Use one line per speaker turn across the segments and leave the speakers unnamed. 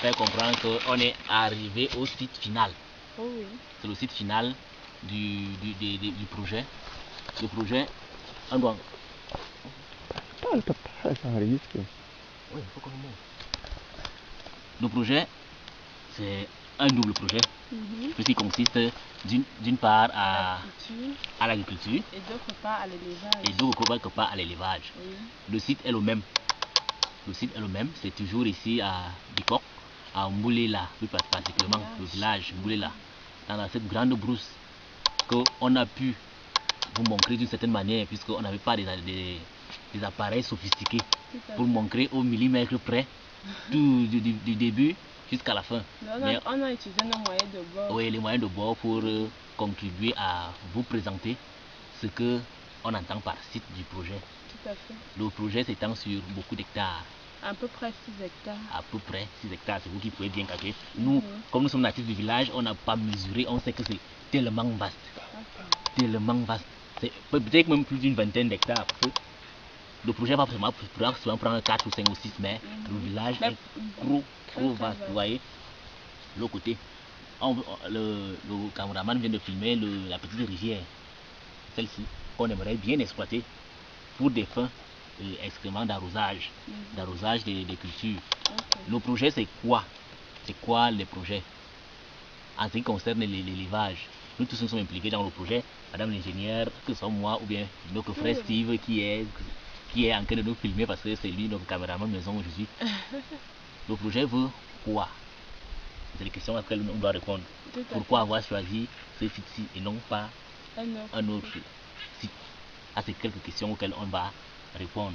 faire comprendre qu'on est arrivé au site final.
Oh oui.
C'est le site final du projet. Le projet, on doit...
Parle, papa, ça enregistre.
Oui, il faut qu'on le montre. Le projet, c'est un double projet, qui consiste d'une part à l'agriculture
et d'autre part à l'élevage.
Et d'autre part à l'élevage.
Oui.
Le site est le même. Le site est le même, c'est toujours ici à Bikok, à Mboulela, plus particulièrement le village Mboulela, dans cette grande brousse qu'on a pu vous montrer d'une certaine manière, puisqu'on n'avait pas des appareils sophistiqués pour montrer au millimètre près tout du début jusqu'à la fin.
Mais on a utilisé nos moyens de bord.
Oui, les moyens de bord pour contribuer à vous présenter ce qu'on entend par site du projet.
Tout à fait.
Le projet s'étend sur beaucoup d'hectares.
À peu près 6 hectares.
À peu près 6 hectares, c'est vous qui pouvez bien calculer. Nous, comme nous sommes natifs du village, on n'a pas mesuré, on sait que c'est tellement vaste. Tellement vaste. C'est peut-être même plus d'une vingtaine d'hectares. Le projet va vraiment prendre 4 ou 5 ou 6, mais le village est trop vaste. Vous voyez, l'autre côté. Le cameraman vient de filmer la petite rivière, celle-ci, qu'on aimerait bien exploiter pour des fins excréments d'arrosage, des cultures. Le projet, c'est quoi? C'est quoi les projets? En ce qui concerne l'élevage, nous tous nous sommes impliqués dans le projet. Madame l'ingénieure, que ce soit moi ou bien notre frère Steve qui est en train de nous filmer parce que c'est lui notre caméraman maison aujourd'hui. Le projet veut quoi? C'est les questions auxquelles on doit répondre. Pourquoi avoir choisi ce site-ci et non pas un autre site? Ah, c'est quelques questions auxquelles on va répondre.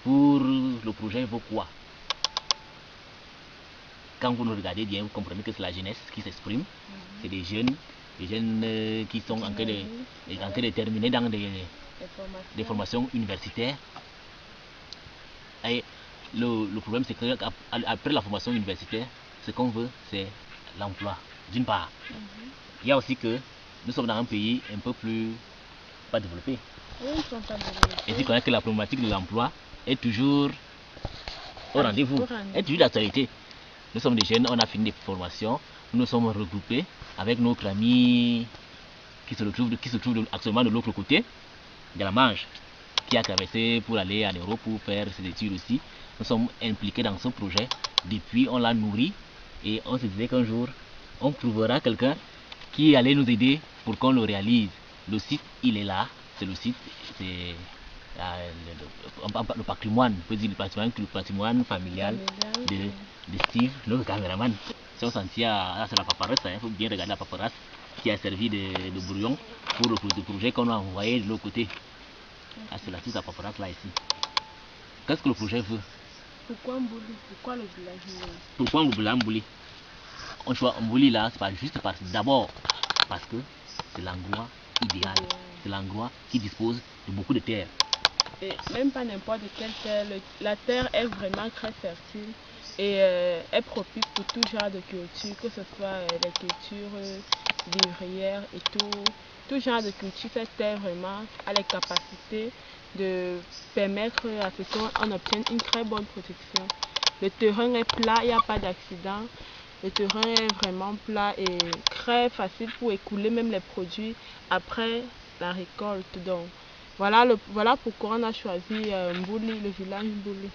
Pour le projet veut quoi? Quand vous nous regardez bien, vous comprenez que c'est la jeunesse qui s'exprime. C'est des jeunes qui sont en train de terminer dans des formations universitaires. Et le problème, c'est qu'après la formation universitaire, ce qu'on veut, c'est l'emploi, d'une part. Il y a aussi que nous sommes dans un pays un peu plus pas développé. Et tu connais que la problématique de l'emploi est toujours au rendez-vous, est toujours d'actualité. Nous sommes des jeunes, on a fini des formations, nous nous sommes regroupés avec notre ami qui se trouve actuellement de l'autre côté de la Manche, qui a traversé pour aller en Europe pour faire ses études aussi. Nous sommes impliqués dans ce projet. Depuis, on l'a nourri et on se disait qu'un jour, on trouvera quelqu'un qui allait nous aider pour qu'on le réalise. Le site, il est là. C'est le site, c'est le patrimoine, on peut dire le patrimoine familial de Steve, le caméraman. Si on s'en tient, c'est la paperasse, il faut bien regarder la paperasse qui a servi de brouillon pour le projet qu'on a envoyé de l'autre côté. Ah, c'est toute la paperasse là ici. Qu'est-ce que le projet veut?
Pourquoi Mbouli? Pourquoi le village Mbouli?
Pourquoi le village Mbouli? On choisit Mbouli là, c'est pas juste d'abord parce que c'est l'endroit idéal. C'est l'endroit qui dispose de beaucoup de terre.
Et même pas n'importe quelle terre. La terre est vraiment très fertile et est propice pour tout genre de culture, que ce soit les cultures vivrières et tout genre de culture. Cette terre vraiment a les capacités de permettre à ce qu'on obtienne une très bonne protection. Le terrain est plat, il n'y a pas d'accident. Le terrain est vraiment plat et très facile pour écouler même les produits après la récolte. Donc voilà pourquoi on a choisi Mbouli, le village Mbouli.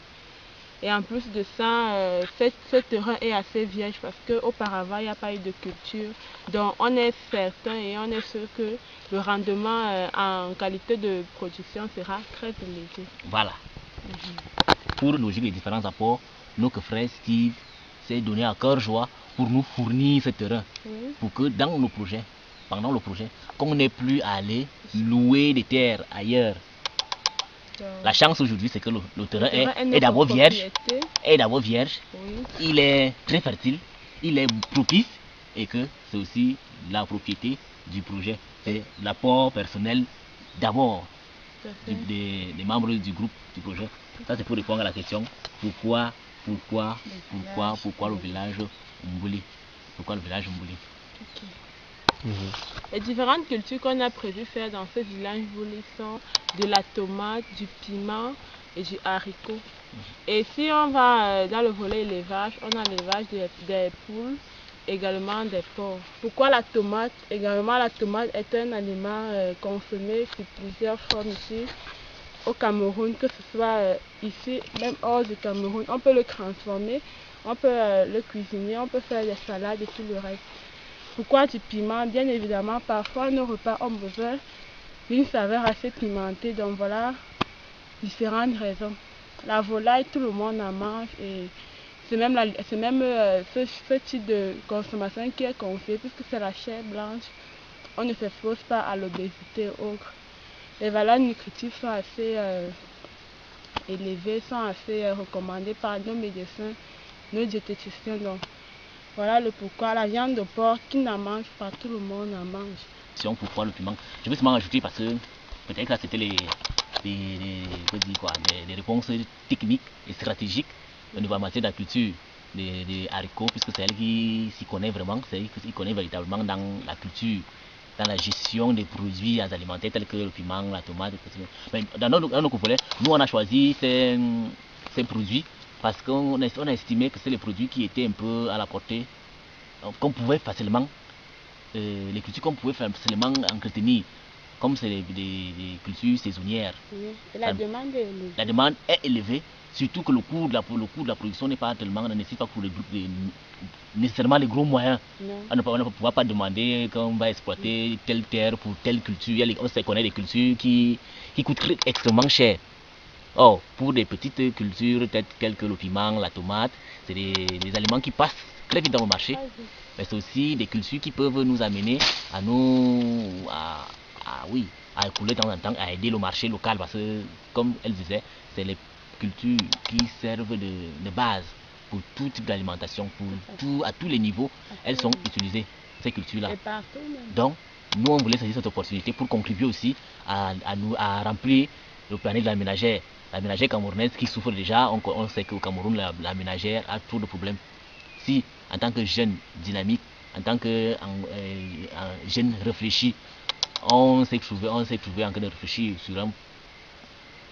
Et en plus de ça, ce terrain est assez vierge parce qu'auparavant il n'y a pas eu de culture. Donc on est certain et on est sûr que le rendement en qualité de production sera très élevé.
Voilà. Pour loger les différents apports, notre frère Steve s'est donné à cœur joie pour nous fournir ce terrain. Pour que dans nos projets, pendant le projet, qu'on n'ait plus à aller louer des terres ailleurs. La chance aujourd'hui, c'est que le terrain est d'abord vierge. Il est très fertile, il est propice et que c'est aussi la propriété du projet. C'est l'apport personnel d'abord des membres du groupe du projet. Ça, c'est pour répondre à la question pourquoi le village Mbouli? Pourquoi le village Mbouli?
Les différentes cultures qu'on a prévu faire dans ce village Mbouli sont de la tomate, du piment, et du haricot. Et si on va dans le volet élevage, on a l'élevage des poules, également des porcs. Pourquoi la tomate? Également, la tomate est un aliment consommé sous plusieurs formes ici au Cameroun, que ce soit ici, même hors du Cameroun. On peut le transformer, on peut le cuisiner, on peut faire des salades et tout le reste. Pourquoi du piment? Bien évidemment, parfois nos repas ont besoin d'une saveur assez pimentée, donc voilà différentes raisons. La volaille, tout le monde en mange et c'est même, ce type de consommation qui est conseillé puisque c'est la chair blanche. On ne s'expose pas à l'obésité ou autre. Les valeurs nutritives sont assez élevées, sont assez recommandées par nos médecins, nos diététiciens. Donc voilà le pourquoi. La viande de porc, qui n'en mange pas, tout le monde en mange.
Pourquoi le piment? Je veux seulement ajouter parce que peut-être que c'était les réponses techniques et stratégiques au niveau de la culture des haricots, puisque c'est elle qui s'y connaît vraiment, c'est elle qui s'y connaît véritablement dans la culture, dans la gestion des produits alimentaires tels que le piment, la tomate, etc. Mais dans nos volets, nous on a choisi ces produits parce qu'on a estimé que c'est les produits qui étaient un peu à la portée, qu'on pouvait facilement, les cultures qu'on pouvait facilement entretenir. Comme c'est des cultures saisonnières.
Oui. Et la demande est élevée.
La demande est élevée, surtout que le coût de la production n'est pas tellement, ne nécessite pas pour nécessairement les gros moyens. On ne peut pas demander qu'on va exploiter telle terre pour telle culture. On sait qu'on a des cultures qui coûtent extrêmement cher. Or, pour des petites cultures telles que le piment, la tomate, c'est des aliments qui passent très vite dans le marché. Mais c'est aussi des cultures qui peuvent nous amener à écouler de temps en temps, à aider le marché local parce que, comme elle disait, c'est les cultures qui servent de base pour tout type d'alimentation, à tous les niveaux, elles sont utilisées, ces cultures-là. Donc, nous, on voulait saisir cette opportunité pour contribuer aussi à remplir le planète de la ménagère. La ménagère camerounaise qui souffre déjà, on sait qu'au Cameroun, la ménagère a trop de problèmes. Si, en tant que jeune dynamique, en tant que jeune réfléchi, on s'est trouvé en train de réfléchir sur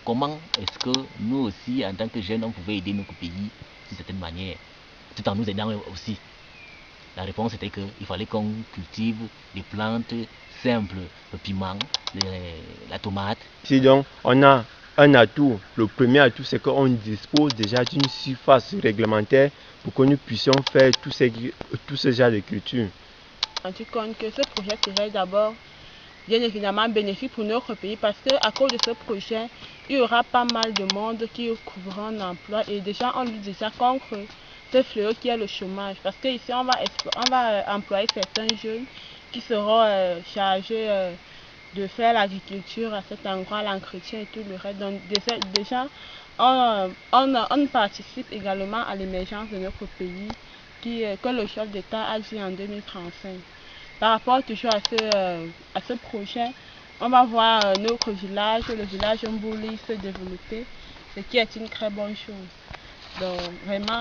comment est-ce que nous aussi, en tant que jeunes, on pouvait aider notre pays d'une certaine manière, tout en nous aidant aussi. La réponse était qu'il fallait qu'on cultive des plantes simples, le piment, la tomate.
Si donc on a un atout, le premier atout c'est qu'on dispose déjà d'une surface réglementaire pour que nous puissions faire tout ce genre de culture.
On se rend compte que ce projet serait d'abord bien évidemment bénéfique pour notre pays parce qu'à cause de ce projet, il y aura pas mal de monde qui trouveront un emploi et déjà on lutte déjà contre ce fléau qui est le chômage parce qu'ici on va employer certains jeunes qui seront chargés de faire l'agriculture à cet endroit, l'entretien et tout le reste. Donc déjà on participe également à l'émergence de notre pays que le chef d'État a dit en 2035. Par rapport toujours à ce projet, on va voir notre village, le village Mbouli se développer, ce qui est une très bonne chose. Donc vraiment,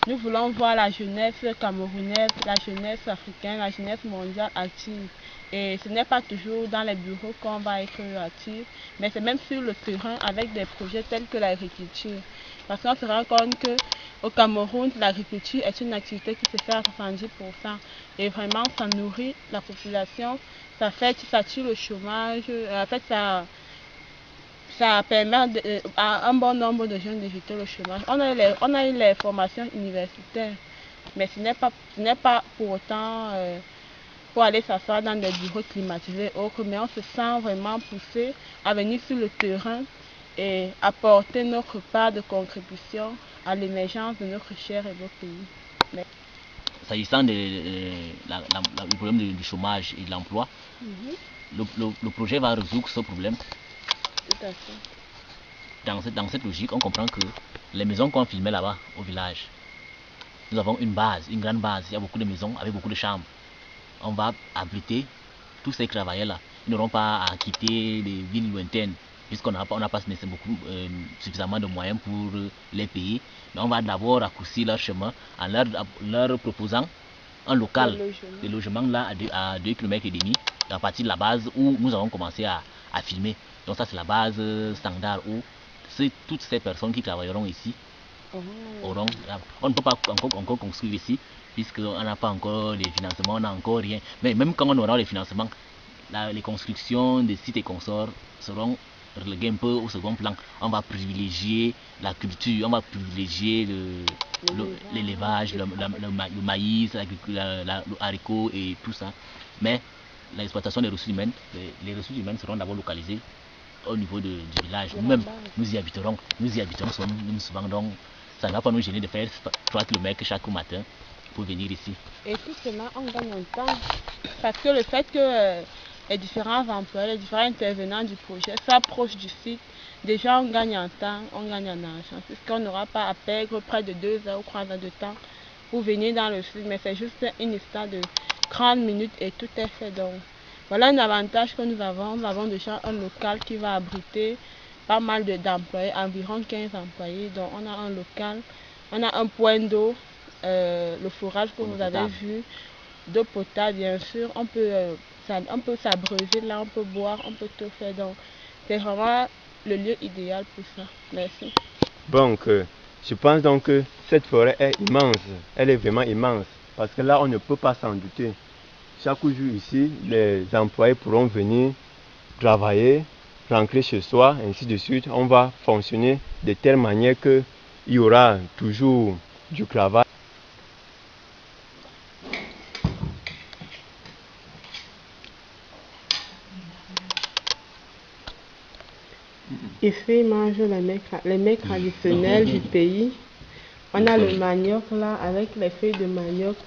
nous voulons voir la jeunesse camerounaise, la jeunesse africaine, la jeunesse mondiale active. Et ce n'est pas toujours dans les bureaux qu'on va être actif, mais c'est même sur le terrain avec des projets tels que l'agriculture. Parce qu'on se rend compte qu'au Cameroun, l'agriculture est une activité qui se fait à 70%. Et vraiment, ça nourrit la population, ça tue le chômage, en fait, ça permet à un bon nombre de jeunes d'éviter le chômage. On a eu les formations universitaires, mais ce n'est pas pour autant pour aller s'asseoir dans des bureaux climatisés autres, mais on se sent vraiment poussé à venir sur le terrain et apporter notre part de contribution à l'émergence de notre cher et beau pays.
S'agissant du problème du chômage et de l'emploi, le projet va résoudre ce problème.
Tout à fait.
Dans cette logique, on comprend que les maisons qu'on filmait là-bas au village, nous avons une grande base, il y a beaucoup de maisons avec beaucoup de chambres. On va abriter tous ces travailleurs-là. Ils n'auront pas à quitter les villes lointaines, puisqu'on n'a pas suffisamment de moyens pour les payer. Mais on va d'abord raccourcir leur chemin en leur proposant un local de logement là à 2,5 km à partir de la base où nous avons commencé à filmer. Donc ça c'est la base standard où toutes ces personnes qui travailleront ici auront... On ne peut pas encore construire ici, puisqu'on n'a pas encore les financements, on n'a encore rien. Mais même quand on aura les financements, les constructions des sites et consorts seront reléguées un peu au second plan. On va privilégier la culture, on va privilégier l'élevage, le maïs, le haricot et tout ça. Mais l'exploitation des ressources humaines, les ressources humaines seront d'abord localisées au niveau du village. Nous-mêmes, nous y habiterons souvent, donc ça ne va pas nous gêner de faire 3 km chaque matin pour venir ici.
Et tout cela, on gagne en temps. Parce que le fait que les différents employés, les différents intervenants du projet soient proches du site, déjà on gagne en temps, on gagne en argent. Puisqu'on n'aura pas à perdre près de 2 heures ou 3 heures de temps pour venir dans le site. Mais c'est juste une histoire de 30 minutes et tout est fait. Donc voilà un avantage que nous avons. Nous avons déjà un local qui va abriter pas mal d'employés, environ 15 employés. Donc on a un local, on a un point d'eau, le forage que vous avez vu, d'eau potable bien sûr. On peut s'abreuver là, on peut boire, on peut tout faire. Donc c'est vraiment le lieu idéal pour ça. Merci.
Donc, je pense donc que cette forêt est immense. Elle est vraiment immense. Parce que là, on ne peut pas s'en douter. Chaque jour ici, les employés pourront venir travailler, rentrer chez soi, ainsi de suite. On va fonctionner de telle manière qu'il y aura toujours du travail.
Ici, ils mangent les mets traditionnels du pays. On a le manioc là, avec les feuilles de manioc.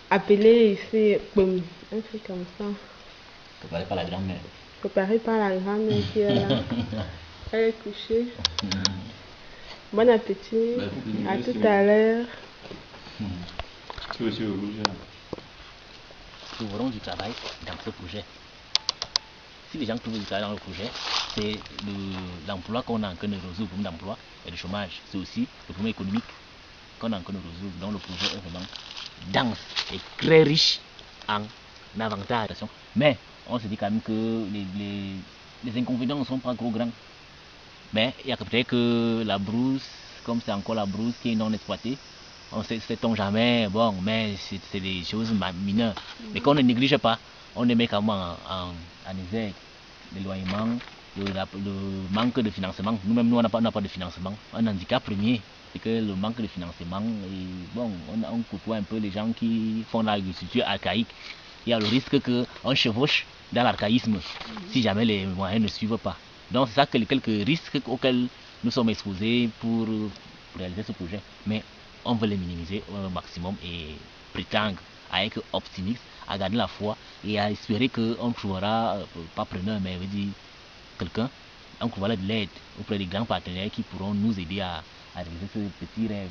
Appelé ici, un truc comme ça.
Préparé par la grand-mère.
Préparé par la grand-mère qui est là. Elle est couchée. Bon appétit. À tout à l'heure.
Trouveront du travail dans ce projet. Si les gens trouvent du travail dans le projet, c'est l'emploi qu'on a en train de résoudre, le problème d'emploi et le chômage. C'est aussi le problème économique qu'on a en train de résoudre. Donc le projet est vraiment dense et très riche en avantages. Mais on se dit quand même que les inconvénients ne sont pas trop grands. Mais il y a peut-être que la brousse, comme c'est encore la brousse qui est non exploitée, on ne sait-on jamais, bon, mais c'est des choses mineures. Mais qu'on ne néglige pas, on les met quand même en exergue. L'éloignement, le manque de financement. Nous-mêmes, on n'a pas de financement. Un handicap premier, c'est que le manque de financement, et bon, on côtoie un peu les gens qui font l'agriculture archaïque. Il y a le risque qu'on chevauche dans l'archaïsme si jamais les moyens ne suivent pas. Donc c'est ça que les quelques risques auxquels nous sommes exposés pour réaliser ce projet. Mais on veut les minimiser au maximum et prétendre avec optimisme à garder la foi et à espérer qu'on trouvera, pas preneur, mais veut dire quelqu'un, on trouvera de l'aide auprès des grands partenaires qui pourront nous aider à réaliser ce petit rêve.